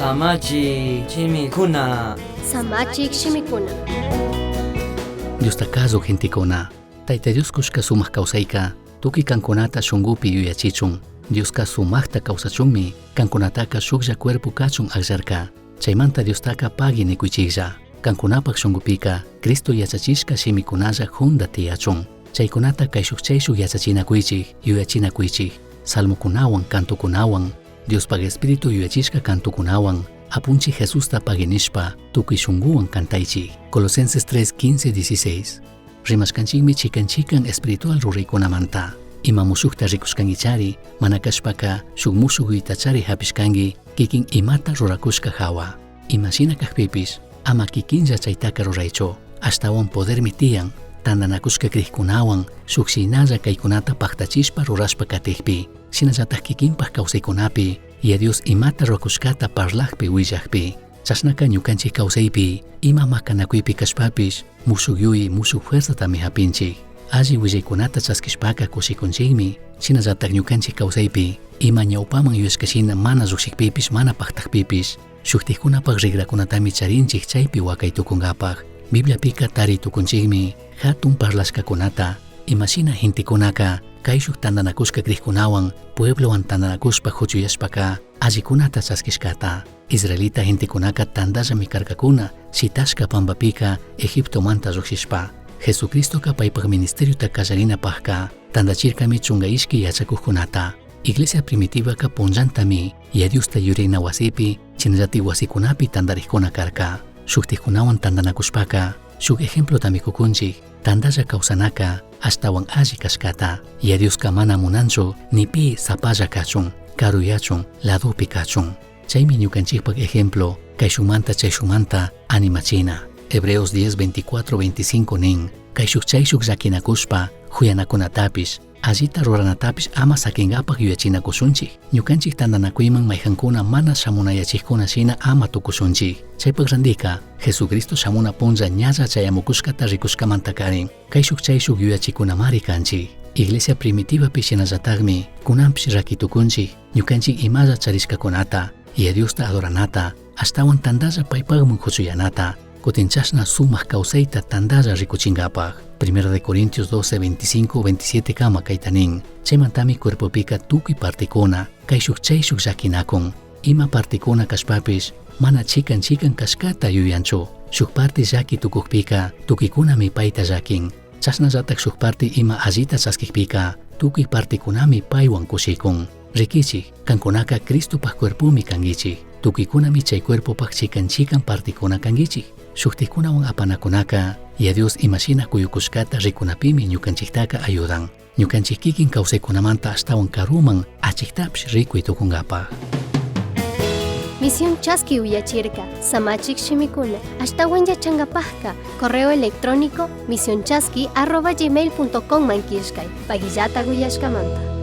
Samachi chimikuna. Samachik shimikuna. Dios takazo gentikuna. Tayta Dios kushka sumaq kawsayka. Tukuy kankunata shungupi yuyachichun. Dioska sumaqta kawsachunmi. Kankunataka shuklla cuerpo kachun aqllarka. Chaymanta Diostaka pagi nikuychiklla. Kankunapak shungupika Cristo yachachishka shimikunalla hunda tiyachun. Chaykunata kay shukchayshuk yachachinakuychik, yuyachinakuychik. Salmokunawan, cantokunawan, Diospag Espíritu yuyachishka cantokunawan, apunchi Jesusta paginishpa, tukuy shunguwan kantaychik. Colosenses 3:15-16. Rimashkanchikmi chikan espiritual ruraykunamanta. Ima mushukta rikushkangichari, manakashpaka shuk mushuk yuytachari hapishkangi, kikin imata rurakushka hawa. Imashina kajpipish, ama kikinlla chaytaka ruraychu, ashtawan podermi tiyan, tandanakushka krikkunawan, shuk shinalla kaykunata paktachishpa rurashpa katikpi, shinallataq kikinpaq kawsaykunapi, Dios imata rurakushkata parlaqpi willaqpi. Chashnaka ñukanchik kawsaypi, ima makanakuypi kashpapish, mushuk yuyi, mushuk fuerzatami hapinchik. Alli willaykunata chaskishpaka kushikunchikmi, shinallataq ñukanchik kawsaypi, ima ñawpaman yuyashkashina mana lluqshikpipish, mana paktaqpipish, shuktikkunapaq rigrakunatami charinchik chaypi wakay tukunkapaq. Bibliapika tari tukunchikmi, hatun parlashkakunata, imashina hintikunaka, kay shuk tandanakushka krikkunawan, pueblowan tandanakushpa huchuyashpaka, allikunata chaskishkata. Israelita hintikunaka tandallami karkakuna, sitashka pampapika, Egiptomanta lluqshishpa. Jesucristoka paypaq ministeriuta kallarinapaqka, tandachirkami chunga ishki yachakuqkunata. Iglesia primitivaka punllantami, Diosta yurina wasipi, chinallati wasikunapi tandariqkuna karka. Shuktiqkunawan tandanakushpaka, shuk ejemplo tamikukunchik, tandalla kawsanaka, ashtawan alli kashkata. Dioska mana munanchu, nipi sapalla kachun, karuyachun, ladopi kachun. Chaymi ñukanchikpaq ejemplo, kay shumanta chay shumanta animachina. Hebreos 10:24-25 nin, kay shuk chay shuk llakinakushpa, huyanakunatapish, allita ruranatapish ama sakinkapaq yuyachinakusunchik. Ñukanchik tandanakuyman mayjankuna mana shamunayachikuna shina ama tukusunchik. Chaypaq randika, Jesucristo shamuna punlla ñalla chayamukushkata rikushkamanta karin, kay shuk chay shuk yuyachikunamari kanchik. Iglesia primitivapi shinallataqmi, kunanpish rakitukunchik, ñukanchik imalla charishkakunata, Diosta adoranata, ashtawan tandalla paypaqman huchuyanata, kutinchashna sumaq kawsayta tandalla rikuchinkapaq. 1 Corintios 12:25-27 kama kaytanin. Chaymantami cuerpopika tukuy partikuna, kay shuk chay shuk llakinakun. Ima partikuna kashpapish, mana chikan kashkata yuyanchu. Shuk parti llaki tukukpika, tukuykunami payta llakin. Chashnallataq shuk parti ima allita chaskikpika, tukuy partikunami paywan kushikun. Rikichik, kankunaka Cristopaq cuerpumi kankichik. Tukuykunami chay cuerpopaq chikan partikuna kankichik. Shuktikkunawan apanakunaka, Dios imashina kuyukushkata rikunapimi ñukanchiktaka ayudan. Ñukanchik kikin kawsaykunamanta ashtawan karuman achiktapish rikuy tukunkapaq. Misión Chaski uyachirka, Samachik shimikuna, ashtawan yachangapajka, correo electrónico misionchaski@gmail.com mankishkay, pagillata uyashkamanta.